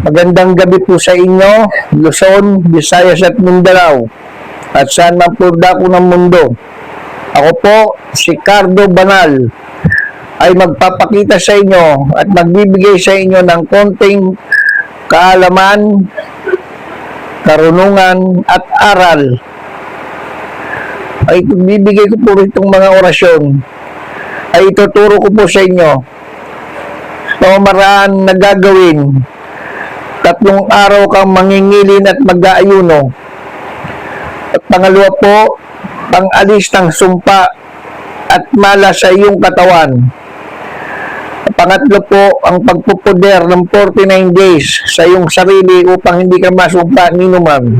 Magandang gabi po sa inyo, Luzon, Visayas at Mindanao, at saan man po dako ng mundo. Ako po, si Cardo Banal, ay magpapakita sa inyo at magbibigay sa inyo ng konting kaalaman, karunungan at aral. Ay bibigay ko po itong mga orasyon, ay ituturo ko po sa inyo pamamaraan na gagawin. 3 araw kang mangingilin at mag-aayuno. At pangalawa po, pang-alis ng sumpa at malas sa iyong katawan. At pangatlo po, ang pagpupuder ng 49 days sa iyong sarili upang hindi ka masumpa ninuman.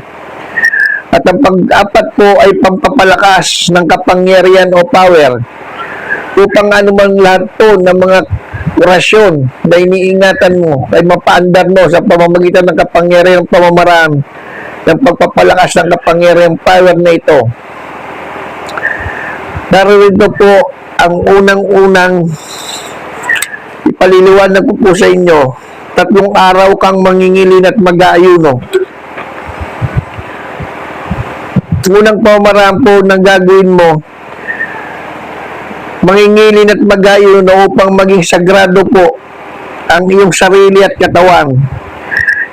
At ang pag-apat po ay pampapalakas ng kapangyarihan o power upang anuman lahat po ng mga orasyon na iniingatan mo ay mapaandar mo sa pamamagitan ng kapangyarihan pamamaraan ng pagpapalakas ng kapangyarihan power na ito. Narito po ang unang-unang ipaliliwanag ko po sa inyo. 3 araw kang mangingilin at mag-aayuno. Unang pamamaraan po ng gagawin mo, mangingilin at mag-aayuno upang maging sagrado po ang iyong sarili at katawan.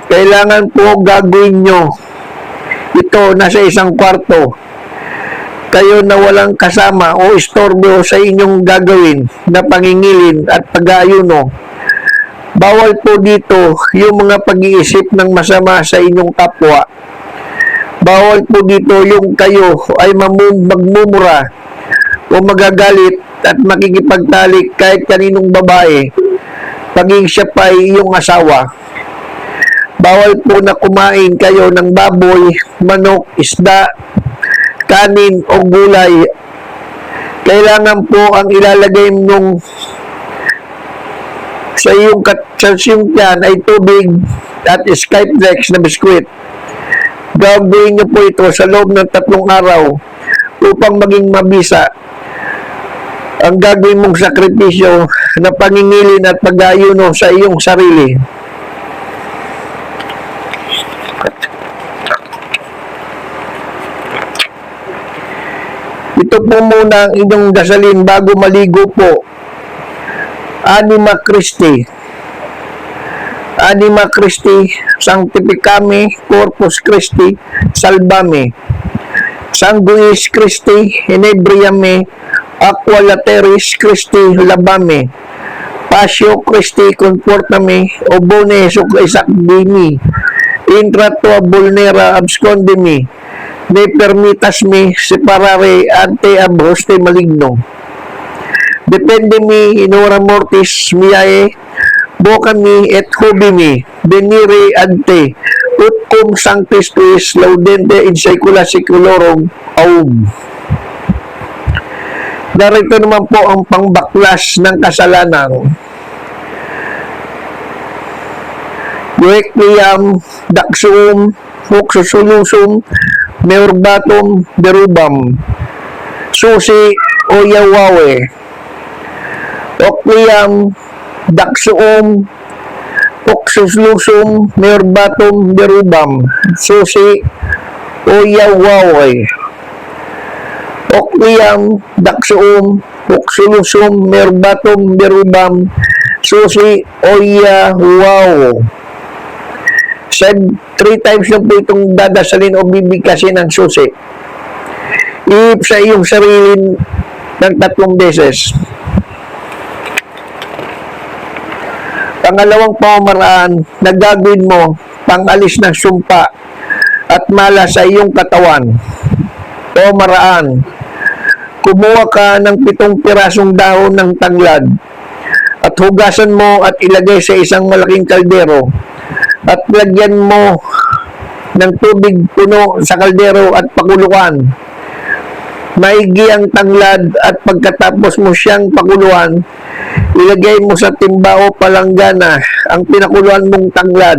Kailangan po gagawin nyo ito nasa isang kwarto. Kayo na walang kasama o istorbo sa inyong gagawin na pangingilin at pag-aayuno. Bawal po dito yung mga pag-iisip ng masama sa inyong kapwa. Bawal po dito yung kayo ay magmumura o magagalit at makikipagtalik kahit kaninong babae, paging siya pa ay iyong asawa. Bawal po na kumain kayo ng baboy, manok, isda, kanin o gulay. Kailangan po ang ilalagay nung sa iyong tiyan ay tubig at Skyflex na biskwit. Gagawin niyo po ito sa loob ng 3 araw upang maging mabisa ang gagawin mong sakripisyo na pangingilin at pag-aayuno sa iyong sarili. Ito po muna ang inyong dasalin bago maligo po. Anima Christi. Anima Christi, Sanctificame Corpus Christi, Salvame. Sanguis Christi, Inebriame, Aqua Lateris Christi, Labame. Pasio Christi, Confortame, Obone Sucaisacdimi. Intra tua vulnera abscondimi. Ne permitas me separare ante ab hoste maligno. Depende mi in hora mortis miae, vocami et hobimi, venire ante, ut cum sanctis tuis laudente in saecula saeculorum. Aum. Narito naman po ang pangbaklas ng kasalanan. Euecliam, Daxum, Hoxosulusum, Meurbatum, Derubam, Susi o Yawawe. Ocliam, Daxum, Hoxosulusum, Meurbatum, Derubam, Susi o Yawawe. Ocliam, Daxum, Hoxosulusum, Meurbatum, Derubam, Susi o Yawawe. Said 3 times na po itong dadasalin o bibigkasin ng susi. Iip sa iyong sarili ng 3 beses. Pangalawang pamamaraan na gagawin mo, pang-alis ng sumpa at malas sa iyong katawan. Pamamaraan. Kumuha ka ng 7 pirasong dahon ng tanglad at hugasan mo at ilagay sa isang malaking kaldero. At lagyan mo ng tubig puno sa kaldero at pakuluan. Maigi ang tanglad at pagkatapos mo siyang pakuluan, ilagay mo sa timba o palanggana ang pinakuluan mong tanglad.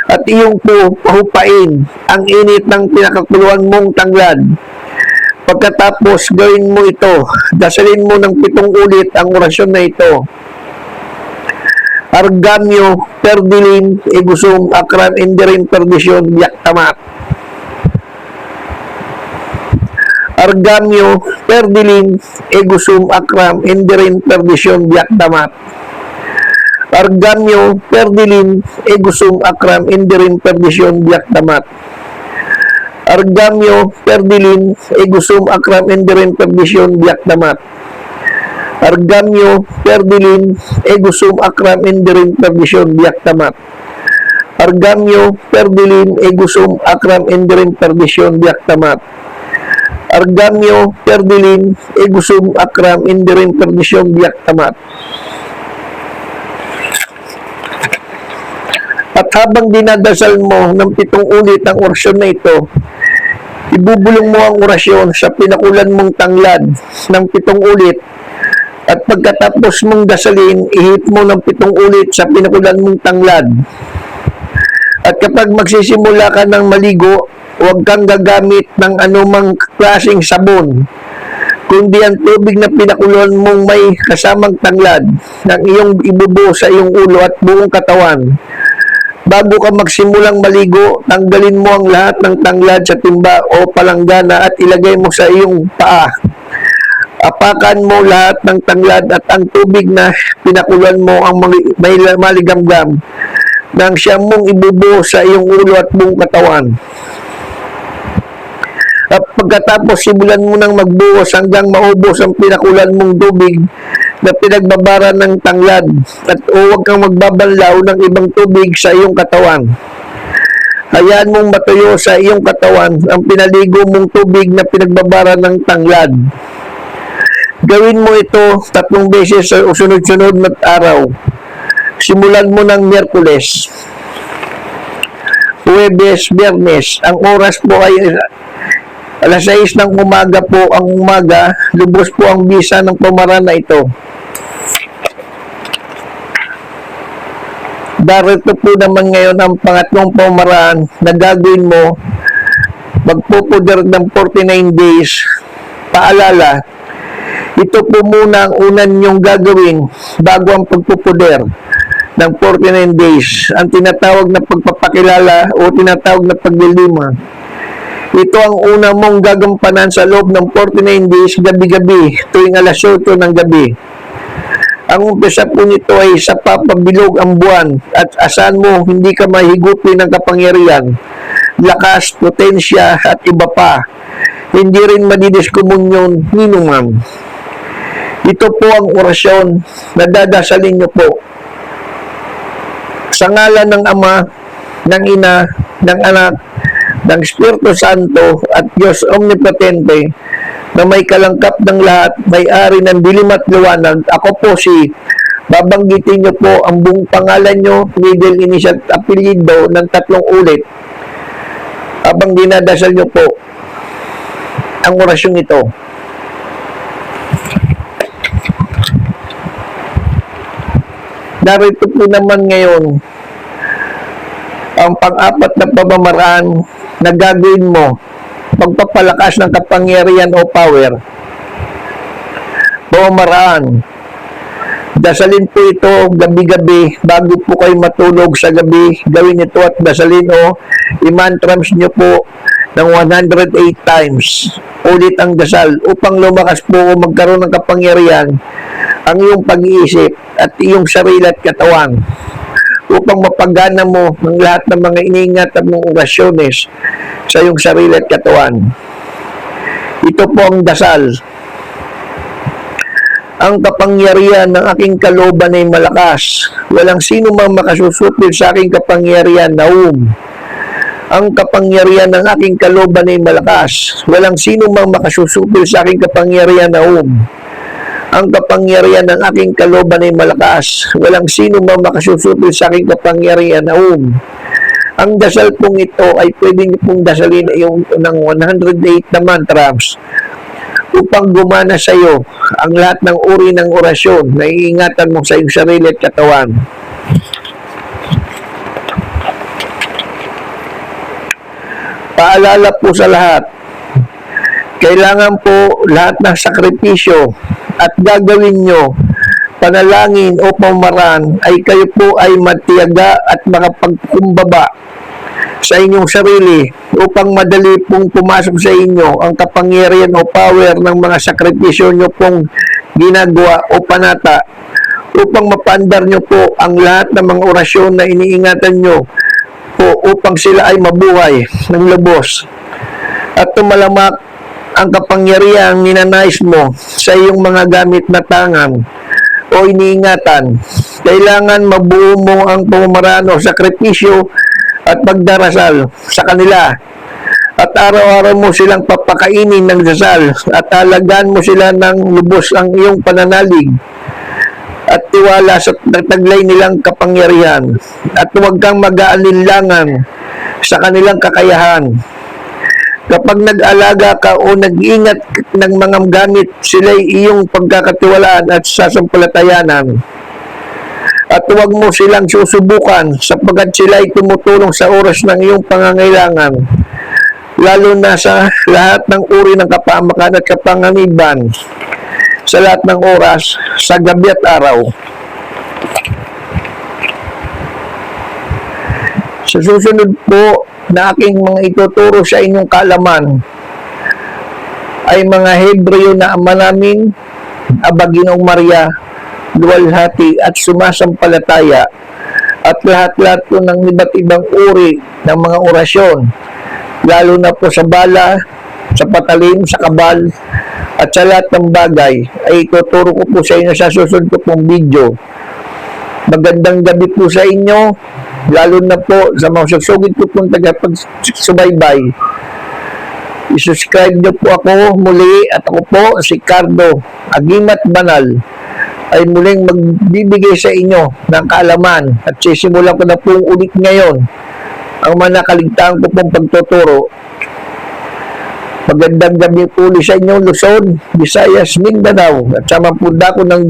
At iyong pahupain ang init ng pinakakuluan mong tanglad. Pagkatapos gawin mo ito, dasalin mo ng 7 ulit ang orasyon na ito. Argamio, Perdilin, Egusum, Akram, Indirim, Perdisyon, Yaktamat. Argamio, Perdilin, Egusum, Akram, Indirim, Perdisyon, Yaktamat. Argamio, Perdilin, Egusum, Akram, Indirim, Perdisyon, Yaktamat. Argamio, Perdilin, Egusum, Akram, Indirim, Perdisyon, Yaktamat. Argamio, Perdilin, Egusum, Akram, Indirim, Perdisyon, Yaktamat. Argamio, Perdilin, Egusum, Akram, Indirim, Perdisyon, Yaktamat. Argamio, Perdilin, Egusum, Akram, Indirim, Perdisyon, Yaktamat. At habang dinadasal mo ng 7 ulit ang orasyon na ito, ibubulong mo ang orasyon sa pinakulan mong tanglad ng 7 ulit. At pagkatapos mong dasalin, ihip mo ng 7 ulit sa pinakulan mong tanglad. At kapag magsisimula ka ng maligo, huwag kang gagamit ng anumang klaseng sabon, kundi ang tubig na pinakulan mong may kasamang tanglad ng iyong ibubuo sa iyong ulo at buong katawan. Bago ka magsimulang maligo, tanggalin mo ang lahat ng tanglad sa timba o palanggana at ilagay mo sa iyong paa. Apakan mo lahat ng tanglad at ang tubig na pinakulan mo ang may maligamgam nang siyang mong ibubuo sa iyong ulo at buong katawan. At pagkatapos simulan mo nang magbuhos hanggang maubos ang pinakulan mong tubig na pinagbabara ng tanglad at huwag kang magbabanlaw ng ibang tubig sa iyong katawan. Hayaan mong matuyo sa iyong katawan ang pinaligo mong tubig na pinagbabara ng tanglad. Gawin mo ito 3 beses sa sunod-sunod na araw. Simulan mo ng Miyerkules, Huwebes, Biyernes. Ang oras po ay alas 6 ng umaga po ang umaga. Lubos po ang bisa ng pamaraan na ito. Darito po naman ngayon ang pangatlong pamaraan na gagawin mo. Magpupuder ng 49 days. Paalala, ito po muna ang unan niyong gagawin bago ang pagpupuder ng 49 days. Ang tinatawag na pagpapakilala o tinatawag na paglilima. Ito ang una mong gagampanan sa loob ng 49 days gabi-gabi tuwing alas 8 ng gabi. Ang umpisa po nito ay sa papabilog ang buwan at asahan mo hindi ka mahigupin ng kapangyarihan, lakas, potensya at iba pa. Hindi rin madidiskumunyon ninuman. Ito po ang orasyon na dadasalin niyo po. Sa ngalan ng Ama, ng Ina, ng Anak, ng Espiritu Santo at Diyos Omnipotente, na may kalangkap ng lahat, may-ari ng dilim at liwanag, ako po si, babanggitin niyo po ang buong pangalan niyo, middle initial at apelyido ng 3 ulit, habang dinadasal niyo po ang orasyon ito. Narito po naman ngayon ang pang-apat na pamamaraan na gagawin mo, pagpapalakas ng kapangyarihan o power. Pamamaraan. Dasalin po ito gabi-gabi bago po kayo matulog sa gabi. Gawin ito at dasalin o imantrams nyo po ng 108 times. Ulit ang dasal upang lumakas po o magkaroon ng kapangyarihan ang iyong pag-iisip at iyong sarili at katawan, upang mapagana mo ng lahat ng mga iniingatan mong orasyones sa iyong sarili at katawan. Ito po ang dasal. Ang kapangyarihan ng aking kalooban ay malakas. Walang sino mang makasusupil sa aking kapangyarihan, Nahum. Ang kapangyarihan ng aking kalooban ay malakas. Walang sino mang makasusupil sa aking kapangyarihan, Nahum. Ang kapangyarihan ng aking kalooban ay malakas. Walang sino mang makasusupil sa aking kapangyarihan, Nahum. Ang dasal pong ito ay pwede niyo pong dasalin yung ng 108 na mantras upang gumana sa iyo ang lahat ng uri ng orasyon na iingatan mo sa iyong sarili at katawan. Paalala po sa lahat, kailangan po lahat ng sakripisyo at gagawin nyo panalangin o pamamaraan ay kayo po ay matiyaga at makapagkumbaba sa inyong sarili upang madali pong pumasok sa inyo ang kapangyarihan o power ng mga sakripisyo nyo pong ginagawa o panata upang mapaandar nyo po ang lahat ng mga orasyon na iniingatan nyo po upang sila ay mabuhay ng lubos at tumalamak ang kapangyarihang ninanais mo sa iyong mga gamit na tangan o iniingatan. Kailangan mabuo mo ang pamamaraan o sakripisyo at pagdarasal sa kanila at araw-araw mo silang papakainin ng dasal at alagaan mo sila ng lubos ang iyong pananalig at tiwala sa taglay nilang kapangyarihan at huwag kang mag-aalinlangan sa kanilang kakayahan. Kapag nag-alaga ka o nag-iingat ng mga gamit, sila'y iyong pagkakatiwalaan at sasampalatayanan. At huwag mo silang susubukan sapagkat sila'y tumutulong sa oras ng iyong pangangailangan, lalo na sa lahat ng uri ng kapahamakan at kapanganiban, sa lahat ng oras, sa gabi at araw. Sa susunod po na aking mga ituturo sa inyong kaalaman ay mga Hebreo na ama namin, Aba Ginoong Maria, luwalhati at sumasampalataya at lahat-lahat po ng iba't ibang uri ng mga orasyon, lalo na po sa bala, sa patalim, sa kabal, at sa lahat ng bagay ay ituturo ko po sa inyo sa susunod ko pong video. Magandang gabi po sa inyo, lalo na po sa mga susugid ko pong tagapagsubaybay. I-subscribe niyo po ako muli at ako po si Cardo Agimat Banal ay muling magbibigay sa inyo ng kaalaman at sisimulan ko na po ulit ngayon ang mga nakaligtaan ko pong pagtuturo. Magandang gabi po ulit sa inyo, Luzon, Visayas, Mindanao at sa mga punda ko ng